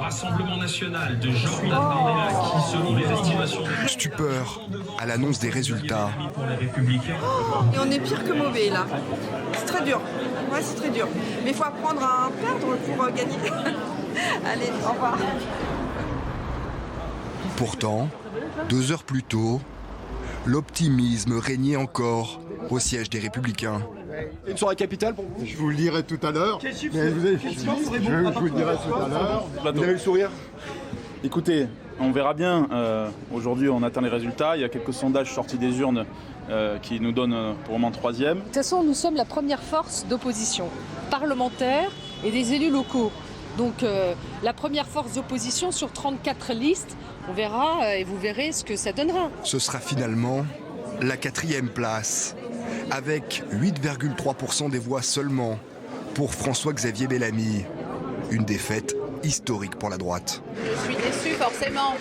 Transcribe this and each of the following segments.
Rassemblement national de Jean-Louis Bardella qui, selon les estimations... Stupeur à l'annonce des résultats. Et on est pire que mauvais là. C'est très dur. Ouais, c'est très dur. Mais il faut apprendre à perdre pour gagner. Allez, au revoir. Pourtant, 2 heures plus tôt, l'optimisme régnait encore au siège des Républicains. Une soirée capitale pour vous? Je vous le dirai tout à l'heure. Mais vous avez fini. Je vous le dirai tout à l'heure. Vous avez le sourire? Écoutez, on verra bien. Aujourd'hui, on atteint les résultats. Il y a quelques sondages sortis des urnes qui nous donnent pour le moment 3e. De toute façon, nous sommes la première force d'opposition parlementaire et des élus locaux. Donc la première force d'opposition sur 34 listes, on verra et vous verrez ce que ça donnera. Ce sera finalement la 4e place, avec 8,3% des voix seulement pour François-Xavier Bellamy. Une défaite historique pour la droite. Je suis déçue forcément.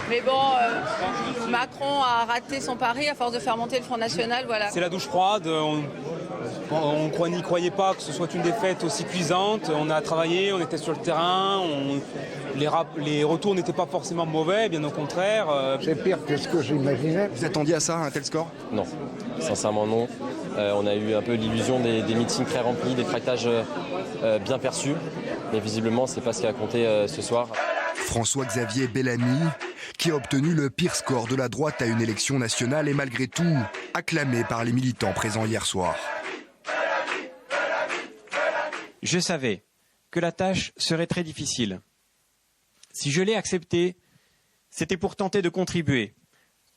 Mais bon, Macron a raté son pari à force de faire monter le Front National, voilà. C'est la douche froide, on n'y croyait pas que ce soit une défaite aussi cuisante. On a travaillé, on était sur le terrain, les retours n'étaient pas forcément mauvais, bien au contraire. C'est pire que ce que j'imaginais. Vous attendiez à ça, un tel score? Non, sincèrement non. On a eu un peu l'illusion des meetings très remplis, des tractages bien perçus. Mais visiblement, c'est pas ce qui a compté ce soir. François-Xavier Bellamy, qui a obtenu le pire score de la droite à une élection nationale, est malgré tout acclamé par les militants présents hier soir. Je savais que la tâche serait très difficile. Si je l'ai acceptée, c'était pour tenter de contribuer,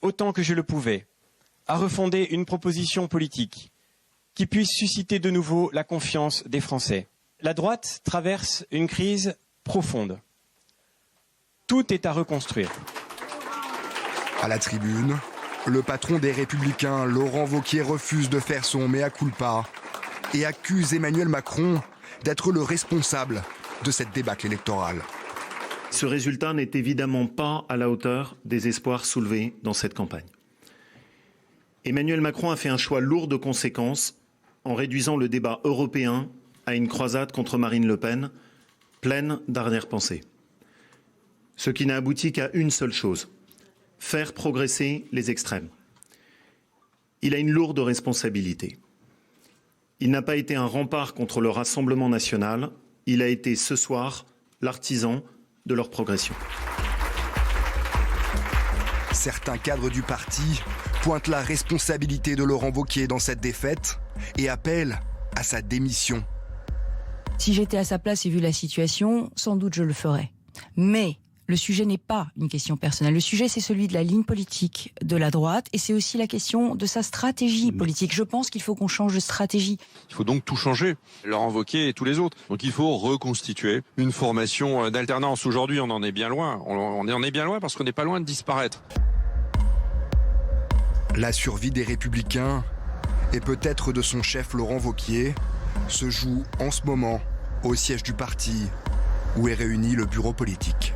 autant que je le pouvais, à refonder une proposition politique qui puisse susciter de nouveau la confiance des Français. La droite traverse une crise profonde. Tout est à reconstruire. À la tribune, le patron des Républicains, Laurent Wauquiez, refuse de faire son mea culpa et accuse Emmanuel Macron d'être le responsable de cette débâcle électorale. Ce résultat n'est évidemment pas à la hauteur des espoirs soulevés dans cette campagne. Emmanuel Macron a fait un choix lourd de conséquences en réduisant le débat européen à une croisade contre Marine Le Pen, pleine d'arrière-pensée. Ce qui n'a abouti qu'à une seule chose, faire progresser les extrêmes. Il a une lourde responsabilité. Il n'a pas été un rempart contre le Rassemblement national, il a été ce soir l'artisan de leur progression. Certains cadres du parti pointent la responsabilité de Laurent Wauquiez dans cette défaite et appellent à sa démission. Si j'étais à sa place et vu la situation, sans doute je le ferais. Mais le sujet n'est pas une question personnelle. Le sujet, c'est celui de la ligne politique de la droite et c'est aussi la question de sa stratégie politique. Je pense qu'il faut qu'on change de stratégie. Il faut donc tout changer, Laurent Wauquiez et tous les autres. Donc il faut reconstituer une formation d'alternance. Aujourd'hui, on en est bien loin. On en est bien loin parce qu'on n'est pas loin de disparaître. La survie des Républicains et peut-être de son chef Laurent Wauquiez se joue en ce moment au siège du parti où est réuni le bureau politique.